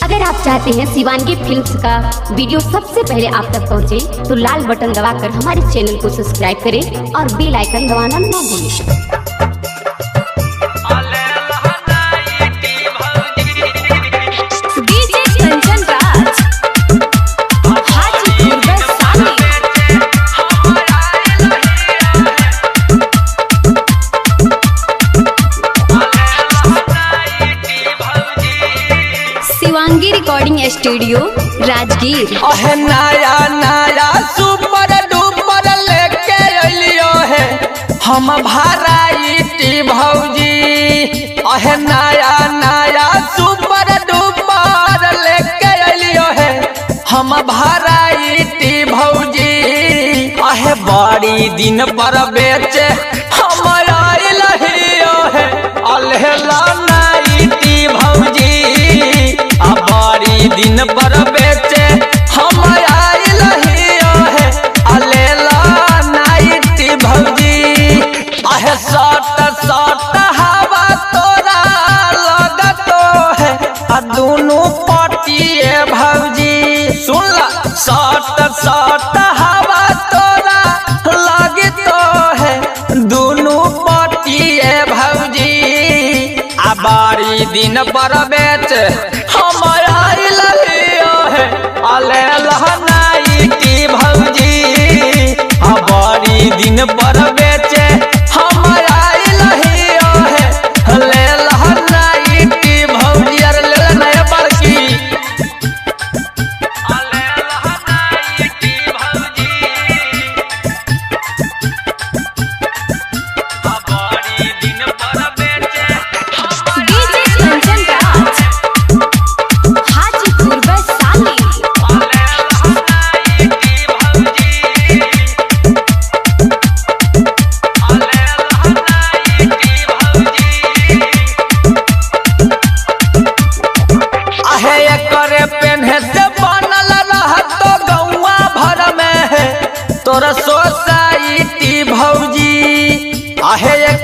अगर आप चाहते हैं शिवांगी फिल्म्स का वीडियो सबसे पहले आप तक पहुंचे, तो लाल बटन दबाकर हमारे चैनल को सब्सक्राइब करें और बेल आइकन दबाना ना भूलें। Shivangi recording studio Rajgir. नया नया सुपर डुपर लेके अलियो है हम भराइटी भौजी। नया नया सुपर डुपर लेके अलियो है हम भराइटी भौजी। बड़ी दिन पर बेचे हम आइल है अलहला नाइटी भौजी। बड़ी दिन पर बेचे हम आइल है अलेला नाइटी भौजी। सट सट हवा तोरा लगतो है दोनों पटिए भौजी। सुन ला सट सट हवा तोरा लगतो है दोनों पटिए भौजी। बड़ी दिन पर बेचे हम आइल है अलेला नाइटी भौजी। बड़ी दिन पर बेचे हम आइल है अलेला नाइटी भौजी। अरे ले नया बड़की अलेला नाइटी भौजी। बड़ी दिन पर बेचे तोरा सोसाइटी भौजी।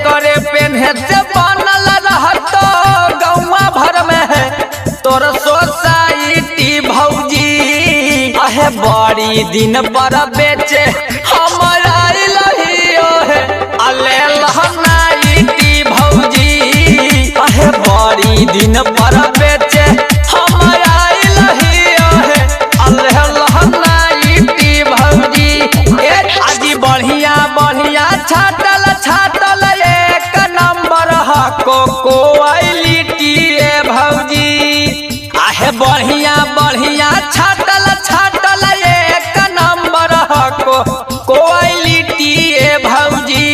करे पेन्हे से बनल रहतो गौवा भर में है तोरा सोसाइटी भौजी। बड़ी दिन पर बेचे हम आइल है अलेला नाइटी भौजी। बड़ी दिन पर बेचे हम आइल है अलेला नाइटी भौजी। आजी बढ़िया बढ़िया छाटल छाटल एक नंबर हको क्वालिटी भौजी। बढ़िया बढ़िया छाटल छाटल एक नंबर हको क्वालिटी भौजी।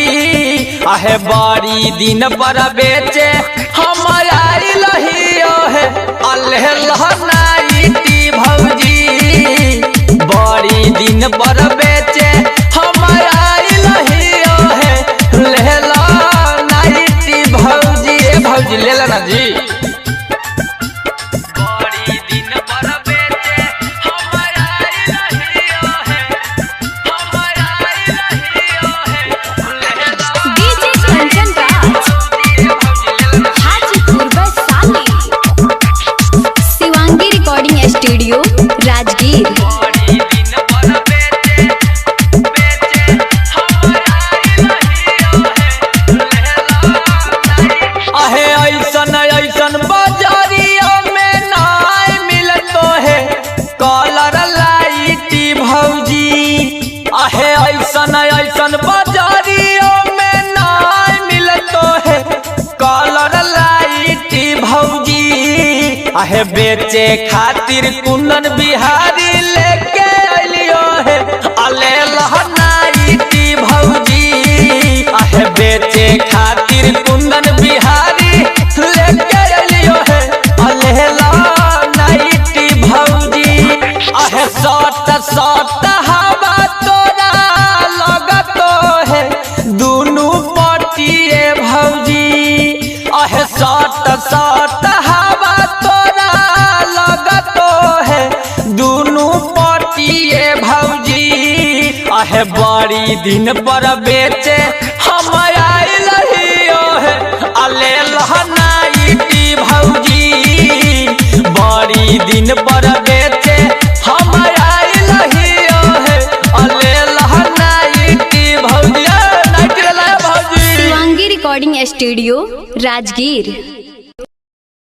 बड़ी दिन पर बेचे हम आइल है अलेला नाइटी भौजी। बड़ी दिन पर बेचे हम आइल है लेला नाइटी भौजी। भौजी ले लेना जी। बड़ी दिन पर बेचे हम आइल है हम आइल है लेला DJ Kanchan Raj Hajipur Vaishali. Shivangi recording studio Rajgir. ऐसन ऐसन बाजारिया में नाय मिलतो है कलर लाइटी भौजी। ऐसन ऐसन बाजारिया में नाय मिलतो है कलर लाइटी भौजी। बेचे खातिर कुंदन बिहारी लेके अलियो है अलेला नाइटी भौजी। बेचे खातिर कुंदन बिहारी लेके अलियो है अलेला नाइटी भौजी। सट सट हवा तोरा लगतो है दोनों पटिए भौजी। सट सट हवा तोरा लगतो है दोनों पटिए भौजी। बड़ी दिन पर बेचे हम आइल है अलेला नाइटी भौजी। बड़ी दिन रिकॉर्डिंग स्टूडियो राजगीर।